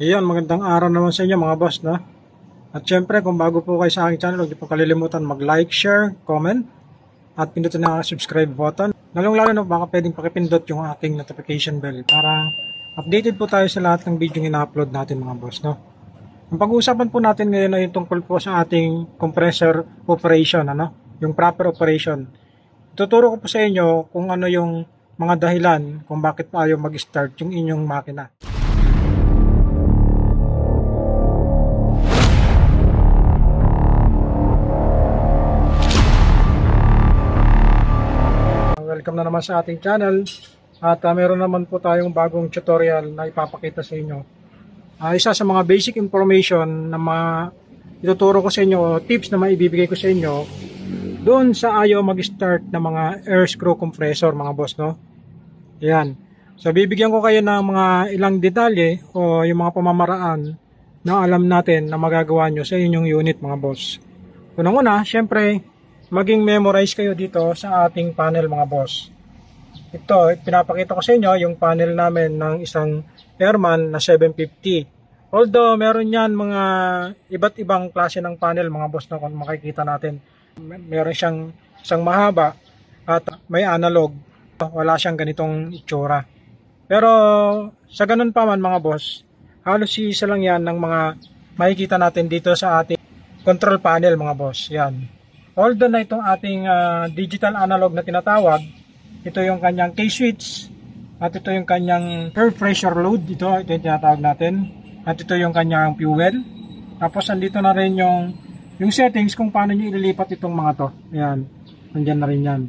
Iyan, magandang araw naman sa inyo mga boss, no? At syempre, kung bago po kayo sa aking channel, huwag niyo po kalilimutan mag-like, share, comment, at pindutin ang subscribe button. Lalong-lalo na baka pwedeng pakipindot yung aking notification bell para updated po tayo sa lahat ng video yung ina-upload natin mga boss, no? Ang pag-uusapan po natin ngayon ay tungkol po sa ating compressor operation, ano? Yung proper operation. Tuturo ko po sa inyo kung ano yung mga dahilan kung bakit pa ayaw mag-start yung inyong makina. Welcome na naman sa ating channel at meron naman po tayong bagong tutorial na ipapakita sa inyo. Isa sa mga basic information na ituturo ko sa inyo, tips na maibibigay ko sa inyo doon sa ayaw mag-start na mga air screw compressor mga boss, no? Yan. So bibigyan ko kayo ng mga ilang detalye o yung mga pamamaraan na alam natin na magagawa nyo sa inyong unit mga boss. Unang-una, syempre, maging memorize kayo dito sa ating panel mga boss. Ito, pinapakita ko sa inyo yung panel namin ng isang Airman na 750. Although meron yan mga iba't ibang klase ng panel mga boss na kung makikita natin. Meron siyang isang mahaba at may analog. Wala siyang ganitong itsura. Pero sa ganun pa man mga boss, halos isa lang yan ng mga makikita natin dito sa ating control panel mga boss. Yan. Although na itong ating digital analog na tinatawag, ito yung kanyang K-switch at ito yung kanyang air pressure load, ito yung tinatawag natin, at ito yung kanyang fuel. Tapos andito na rin yung settings kung paano nyo ililipat itong mga to. Ayan, nandyan na rin yan.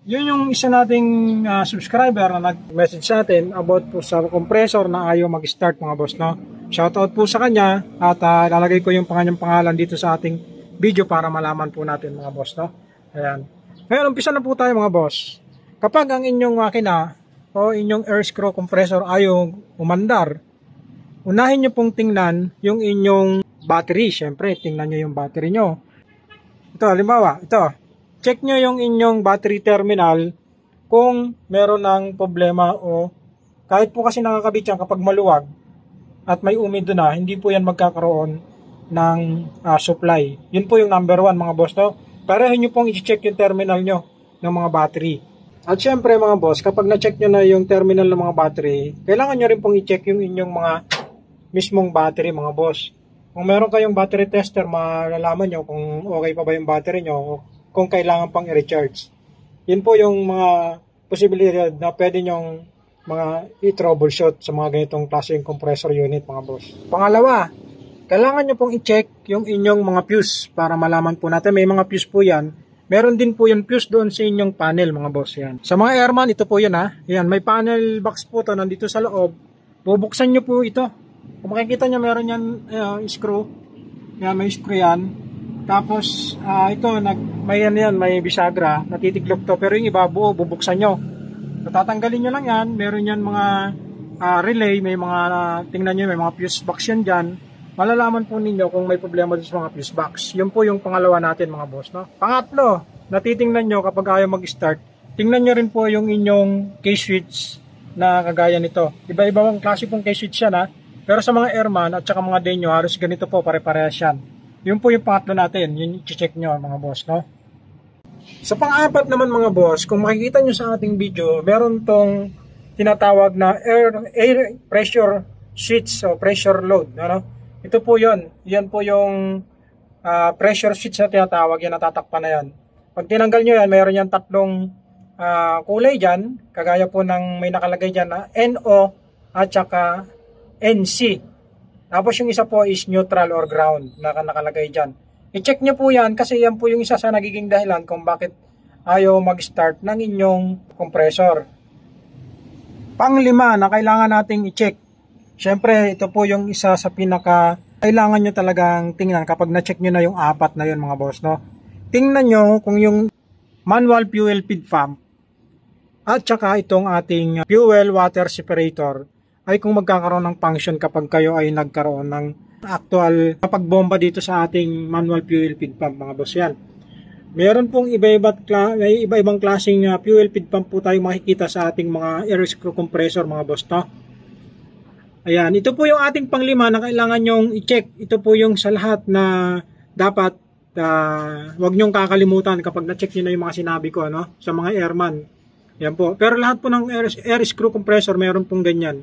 Yun yung isa nating subscriber na nag-message sa atin about po sa compressor na ayaw mag-start mga boss, no? Shoutout po sa kanya at lalagay ko yung kanyang pangalan dito sa ating video para malaman po natin mga boss, no? Ayan. Ngayon, umpisa na po tayo mga boss. Kapag ang inyong makina o inyong air screw compressor ayaw umandar, unahin nyo pong tingnan yung inyong battery. Siyempre, tingnan nyo yung battery nyo. Ito, halimbawa, ito. Check nyo yung inyong battery terminal kung meron ng problema o kahit po kasi nakakabit yan kapag maluwag at may umido na, hindi po yan magkakaroon ng supply. Yun po yung number 1 mga boss, no? Parehin nyo pong i-check yung terminal nyo ng mga battery. At syempre mga boss, kapag na-check nyo na yung terminal ng mga battery, kailangan nyo rin pong i-check yung inyong mga mismong battery mga boss. Kung meron kayong battery tester, malalaman nyo kung okay pa ba yung battery nyo o kung kailangan pang i-recharge. Yun po yung mga posibilidad na pwede nyong mga i-troubleshoot sa mga ganitong klaseng compressor unit mga boss. Pangalawa, kailangan nyo pong i-check yung inyong mga fuse para malaman po natin. May mga fuse po yan. Meron din po yung fuse doon sa inyong panel mga boss yan. Sa mga Airman, ito po yun ha. Yan, may panel box po to nandito sa loob. Bubuksan nyo po ito. Kung makikita nyo meron yan screw. Yan, may screw yan. Tapos ito, may bisagra. Natitiklop to. Pero yung iba buo, bubuksan nyo. Tatanggalin nyo lang yan. Meron yan mga relay. May mga, tingnan nyo, may mga fuse box yan dyan. Malalaman po ninyo kung may problema sa mga fuse box. Yun po yung pangalawa natin mga boss, no? Pangatlo, natitingnan nyo kapag ayaw mag-start, tingnan nyo rin po yung inyong K-switch na kagaya nito. Iba-iba ang klase pong K-switch yan ha. Pero sa mga Airman at saka mga Denyo, halos ganito po, pare-parehas yan. Yun po yung pangatlo natin, yun i-check nyo mga boss, no? Sa pang-apat naman mga boss, kung makikita nyo sa ating video, meron tong tinatawag na air pressure switch o pressure load, ano? Ito po yun. Yan po yung pressure switch na tinatawag. Yan, natatakpan na yan. Pag tinanggal nyo yan, mayroon yan tatlong kulay dyan. Kagaya po ng may nakalagay dyan na NO at saka NC. Tapos yung isa po is neutral or ground na nakalagay dyan. I-check nyo po yan kasi yan po yung isa sa nagiging dahilan kung bakit ayaw mag-start ng inyong compressor. Panglima na kailangan nating i-check. Siyempre, ito po yung isa sa pinaka kailangan nyo talagang tingnan kapag na-check nyo na yung apat na yun mga boss, no? Tingnan nyo kung yung manual fuel feed pump at saka itong ating fuel water separator ay kung magkakaroon ng function kapag kayo ay nagkaroon ng actual pagbomba dito sa ating manual fuel feed pump mga boss yan. Meron pong iba-ibang klaseng fuel feed pump po tayong makikita sa ating mga air screw compressor mga boss, no? Ayan, ito po yung ating panglima na kailangan nyong i-check. Ito po yung sa lahat na dapat wag nyong kakalimutan kapag na-check nyo na yung mga sinabi ko, ano, sa mga airman. Ayan po. Pero lahat po ng air screw compressor meron pong ganyan.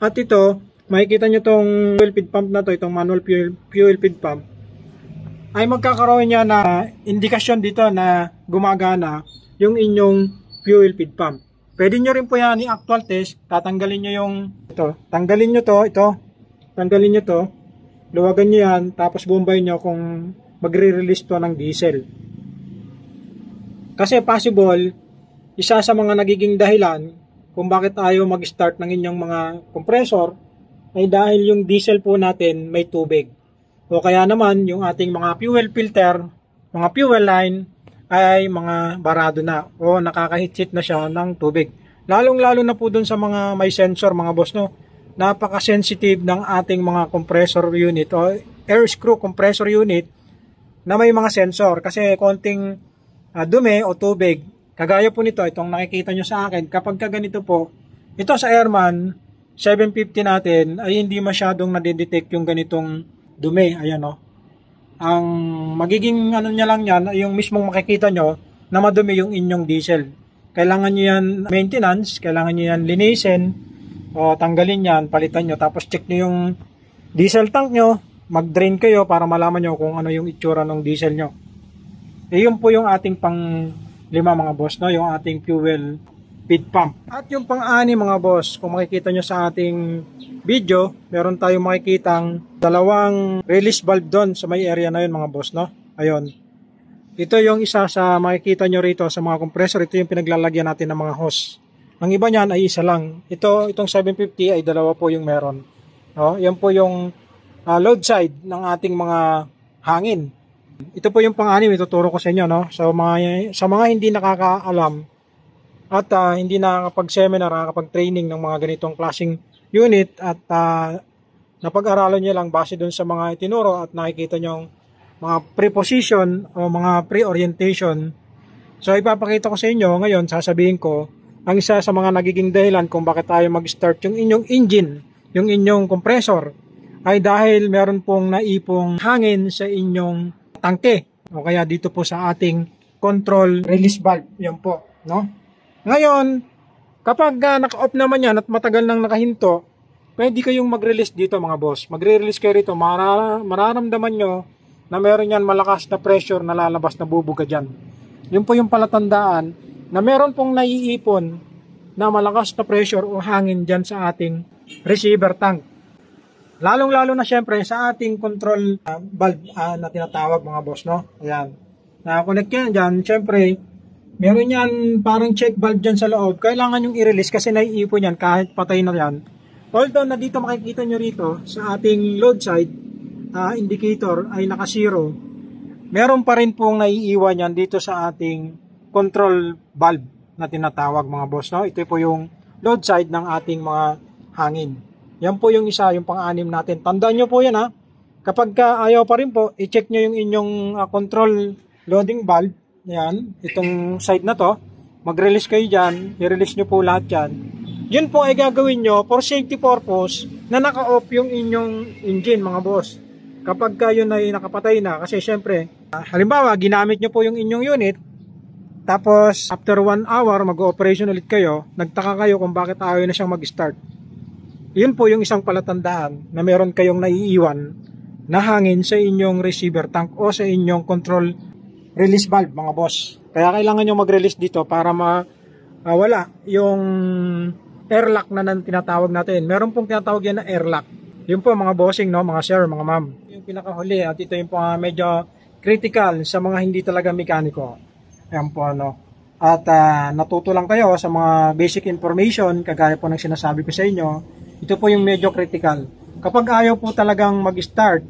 At ito, makikita nyo tong fuel feed pump na to, itong manual fuel feed pump, ay magkakaroon niya na indikasyon dito na gumagana yung inyong fuel feed pump. Pwede nyo rin po yan i-actual test, tatanggalin nyo yung ito, tanggalin nyo to, luwagan nyo yan, tapos bombayin nyo kung magre-release to ng diesel. Kasi possible, isa sa mga nagiging dahilan kung bakit ayaw mag-start ng inyong mga compressor ay dahil yung diesel po natin may tubig. O kaya naman yung ating mga fuel filter, mga fuel line ay mga barado na o nakakahitsit na siya ng tubig. Lalong-lalo na po dun sa mga may sensor mga boss, no. Napaka-sensitive ng ating mga compressor unit o air screw compressor unit na may mga sensor kasi konting dumi o tubig. Kagaya po nito, itong nakikita nyo sa akin, kapag ganito po, ito sa Airman 750 natin ay hindi masyadong nadidetect yung ganitong dumi. Ayan o. Ang magiging ano niya lang yan ay yung mismong makikita nyo na madumi yung inyong diesel. Kailangan nyo yan maintenance, kailangan nyo yan linisin o tanggalin yan, palitan nyo, tapos check nyo yung diesel tank nyo, mag-drain kayo para malaman nyo kung ano yung itsura ng diesel nyo. Yun po yung ating pang 5 mga boss, no? Yung ating fuel feed pump. At yung pang-6 mga boss, kung makikita nyo sa ating video, meron tayong makikitang dalawang release valve doon sa may area na yun mga boss, no? Ayun. Ito yung isa sa makikita nyo rito sa mga compressor. Ito yung pinaglalagyan natin ng mga hose. Ang iba niyan ay isa lang. Itong 750 ay dalawa po yung meron. No? Yan po yung load side ng ating mga hangin. Ito po yung pang-6 ituturo ko sa inyo, no? Sa mga hindi nakakaalam at hindi nakakapag-seminar, nakakapag-training ng mga ganitong klaseng unit at napag-aralan nyo lang base dun sa mga itinuro at nakikita nyo mga preposition o mga pre-orientation. So ipapakita ko sa inyo ngayon, sasabihin ko ang isa sa mga nagiging dahilan kung bakit tayo mag-start yung inyong engine, yung inyong compressor ay dahil meron pong naipong hangin sa inyong tangke o kaya dito po sa ating control release valve. Yan po, no? Ngayon, kapag naka-off naman yan at matagal nang nakahinto, pwede kayong mag-release dito mga boss. Magre-release kayo rito, mararamdaman nyo na meron yan malakas na pressure na lalabas na bubuga dyan. Yun po yung palatandaan na meron pong naiipon na malakas na pressure o hangin dyan sa ating receiver tank. Lalong-lalo na syempre sa ating control valve na tinatawag mga boss, no? Ayan. Na-connect yan dyan, syempre, meron yan parang check valve dyan sa loob. Kailangan yung i-release kasi naiipon yan kahit patay na yan. Although na dito makikita nyo rito sa ating load side indicator ay naka-zero, meron pa rin pong naiiwan yan dito sa ating control valve na tinatawag mga boss, no? Ito po yung load side ng ating mga hangin. Yan po yung isa, yung pang-6 natin. Tandaan nyo po yan ha. Kapag ayaw pa rin po, i-check nyo yung inyong control loading valve. Yan, itong side na to. Mag-release kayo dyan. I-release nyo po lahat dyan. Yun po ay gagawin nyo for safety purpose na naka-off yung inyong engine mga boss. Kapag yun ay nakapatay na. Kasi syempre, halimbawa, ginamit nyo po yung inyong unit. Tapos, after 1 hour, mag-operation ulit kayo. Nagtaka kayo kung bakit ayaw na siyang mag-start. Yun po yung isang palatandaan na meron kayong naiiwan na hangin sa inyong receiver tank o sa inyong control release valve mga boss. Kaya kailangan nyo mag-release dito para mawala yung airlock na tinatawag natin. Meron pong tinatawag yan na airlock. Yun po mga bossing, no, mga sir, mga ma'am. Yung pinakahuli at ito yung po medyo critical sa mga hindi talaga mekaniko. Ayan po ano. At natuto lang kayo sa mga basic information kagaya po ng sinasabi ko sa inyo. Ito po yung medyo critical. Kapag ayaw po talagang mag-start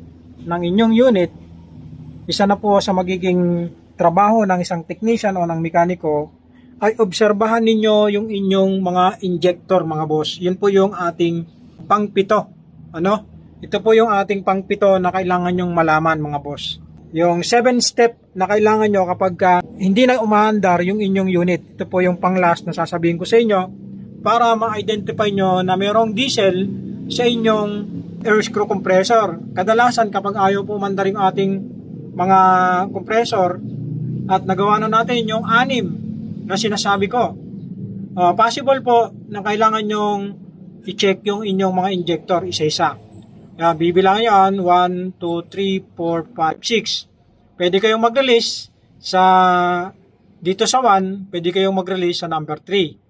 ng inyong unit, isa na po sa magiging trabaho ng isang technician o ng mekaniko ay obserbahan ninyo yung inyong mga injector mga boss. Yun po yung ating pang-7. Ano? Ito po yung ating pang-7 na kailangan nyong malaman mga boss. Yung 7-step na kailangan nyo kapag hindi na umaandar yung inyong unit. Ito po yung pang-last na sasabihin ko sa inyo para ma-identify nyo na mayroong diesel sa inyong air screw compressor. Kadalasan kapag ayaw po umandar yung ating mga compressor at nagawa na natin yung 6 na sinasabi ko, possible po na kailangan nyong i-check yung inyong mga injector isa-isa. Bibilang yan 1, 2, 3, 4, 5, 6. Pwede kayong mag-release dito sa 1, pwede kayong mag-release sa number 3.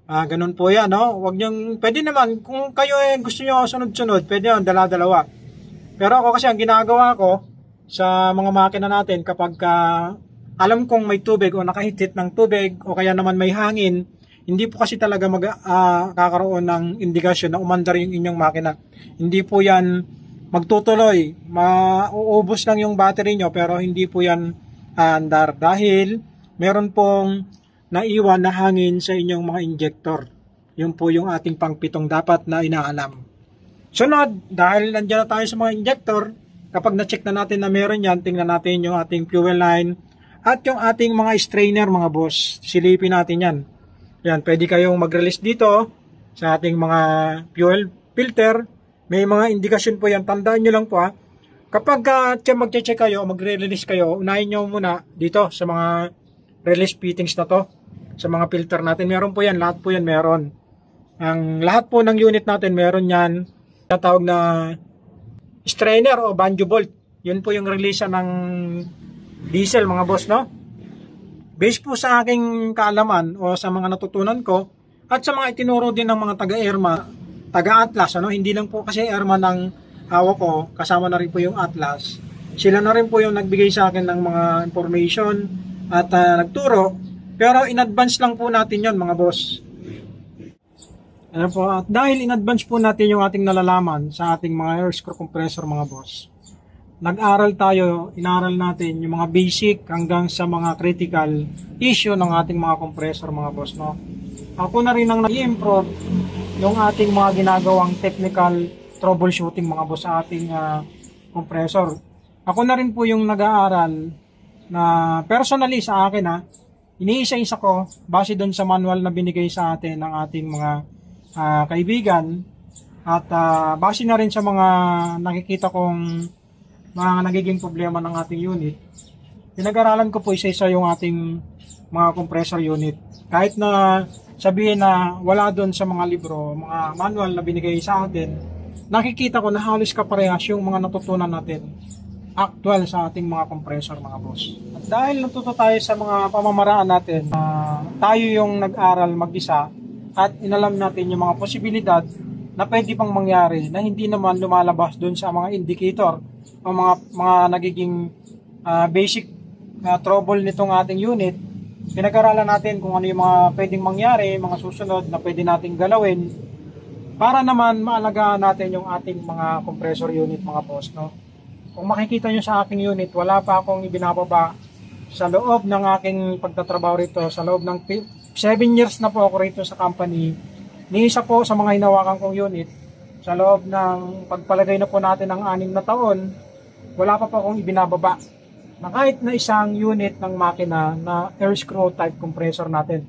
Ganun po yan, no? Pwede naman, kung kayo gusto nyo sunod-sunod, pwede yan, dala-dalawa. Pero ako kasi ang ginagawa ko sa mga makina natin, kapag alam kong may tubig o nakahitit ng tubig, o kaya naman may hangin, hindi po kasi talaga kakaroon ng indikasyon na umandar yung inyong makina. Hindi po yan magtutuloy, mauubos lang yung battery nyo, pero hindi po yan andar dahil meron pong naiwan na hangin sa inyong mga injector. Yun po yung ating pang-7 dapat na inaalam. Sunod, dahil nandiyan na tayo sa mga injector, kapag na-check na natin na meron yan, tingnan natin yung ating fuel line at yung ating mga strainer, mga boss. Silipin natin yan. Yan, pwede kayong mag-release dito sa ating mga fuel filter. May mga indikasyon po yan. Tandaan nyo lang po kapag mag-check kayo, magre-release kayo, unahin nyo muna dito sa mga release fittings na to. Sa mga filter natin, meron po yan. Lahat po yan meron. Ang lahat po ng unit natin, meron yan. Tawag na strainer o banjo bolt. Yun po yung release ng diesel, mga boss, no? Based po sa aking kaalaman o sa mga natutunan ko at sa mga itinuro din ng mga taga-Airma, taga-Atlas, ano? Hindi lang po kasi Airma ng hawak ko, kasama na rin po yung Atlas. Sila na rin po yung nagbigay sa akin ng mga information at nagturo. Pero in advance lang po natin yon, mga boss. Ayan po, at dahil in advance po natin yung ating nalalaman sa ating mga air screw compressor, mga boss, inaral natin yung mga basic hanggang sa mga critical issue ng ating mga compressor, mga boss, no? Ako na rin ang nag-improve yung ating mga ginagawang technical troubleshooting, mga boss, sa ating compressor. Ako na rin po yung nag-aaral na personally sa akin, iniisa-isa ko base doon sa manual na binigay sa atin ng ating mga kaibigan at base na rin sa mga nakikita kong mga nagiging problema ng ating unit. Pinag-aralan ko po isa-isa yung ating mga compressor unit. Kahit na sabihin na wala doon sa mga libro, mga manual na binigay sa atin, nakikita ko na halos kaparehas yung mga natutunan natin actual sa ating mga compressor, mga boss. At dahil natuto tayo sa mga pamamaraan natin, tayo yung nag-aral mag-isa at inalam natin yung mga posibilidad na pwede pang mangyari na hindi naman lumalabas doon sa mga indicator o mga nagiging basic trouble nitong ating unit. Pinag-aralan natin kung ano yung mga pwedeng mangyari, mga susunod na pwede nating galawin para naman maalagaan natin yung ating mga compressor unit, mga boss, no? Kung makikita nyo sa aking unit, wala pa akong ibinababa sa loob ng aking pagtatrabaho rito. Sa loob ng 7 years na po ako rito sa company. Ni isa po sa mga hinawakan kong unit, sa loob ng pagpalagay na po natin ng 6 na taon, wala pa po akong ibinababa na kahit na isang unit ng makina na air screw type compressor natin.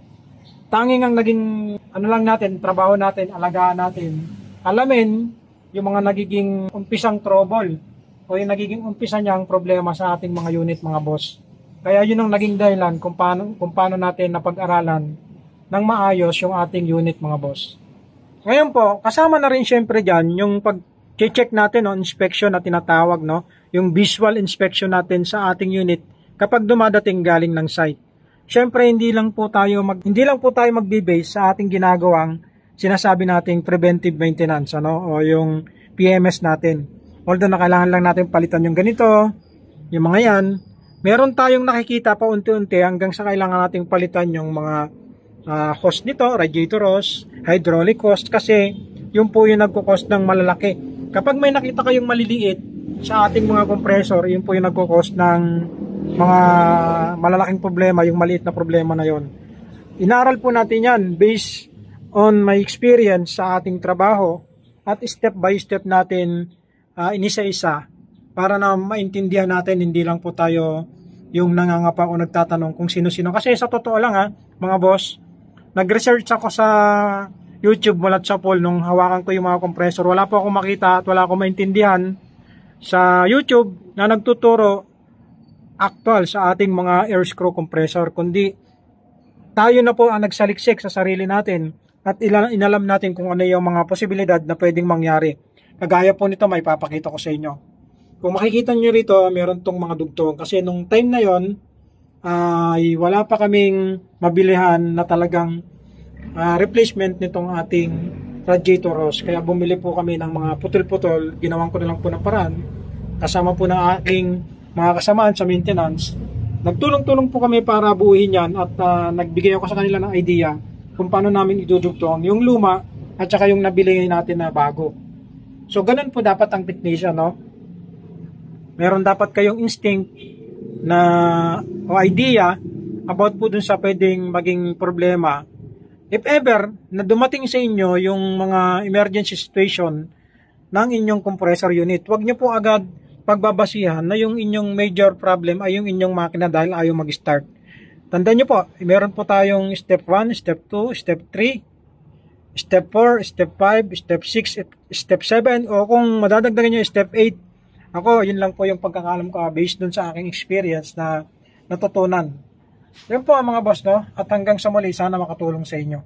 Tanging ang naging trabaho natin, alagaan natin, alamin yung mga nagiging umpisang trouble o yung nagiging umpisa niyang problema sa ating mga unit, mga boss. Kaya yun ang naging dahilan kung paano natin napag-aralan ng maayos yung ating unit, mga boss. Ngayon po, kasama na rin syempre dyan yung pag-check natin, inspection na tinatawag, no? Yung visual inspection natin sa ating unit kapag dumadating galing ng site. Syempre hindi lang po tayo magbe-base sa ating ginagawang sinasabi nating preventive maintenance, ano? O yung PMS natin. Although na kailangan lang natin palitan yung ganito, yung mga yan, meron tayong nakikita pa unti-unti hanggang sa kailangan nating palitan yung mga hose nito, radiator hose, hydraulic hose, kasi yung po yung nagko-cost ng malalaki. Kapag may nakita kayong maliliit sa ating mga compressor, yun po yung nagko-cost ng mga malalaking problema, yung maliit na problema na yon. Inaral po natin yan based on my experience sa ating trabaho at step by step natin inisa-isa para na maintindihan natin, hindi lang po tayo yung nangangapa o nagtatanong kung sino-sino. Kasi sa totoo lang mga boss, nag-research ako sa YouTube mulat sa pool nung hawakan ko yung mga compressor. Wala po akong makita at wala akong maintindihan sa YouTube na nagtuturo actual sa ating mga air screw compressor, kundi tayo na po ang nagsaliksik sa sarili natin at inalam natin kung ano yung mga posibilidad na pwedeng mangyari. Kagaya po nito, may papakita ko sa inyo. Kung makikita nyo rito, meron tong mga dugtong kasi nung time na yon ay wala pa kaming mabilihan na talagang replacement nitong ating radiator hose. Kaya bumili po kami ng mga putol-putol. Ginawan ko na lang po ng paraan. Kasama po ng aking mga kasamaan sa maintenance. Nagtulong-tulong po kami para buuhin yan at nagbigay ako sa kanila ng idea kung paano namin idudugtong yung luma at saka yung nabili natin na bago. So ganun po dapat ang technician, no? Meron dapat kayong instinct na o idea about po dun sa pwedeng maging problema. If ever na dumating sa inyo yung mga emergency situation ng inyong compressor unit, huwag nyo po agad pagbabasihan na yung inyong major problem ay yung inyong makina dahil ayaw mag-start. Tandaan nyo po, meron po tayong step 1, step 2, step 3, step 4, step 5, step 6, step 7, o kung madadagdagan nyo step 8. Ako, yun lang po yung pagkakalam ko based dun sa aking experience na natutunan. Yan po ang mga boss, no? At hanggang sa muli, sana makatulong sa inyo.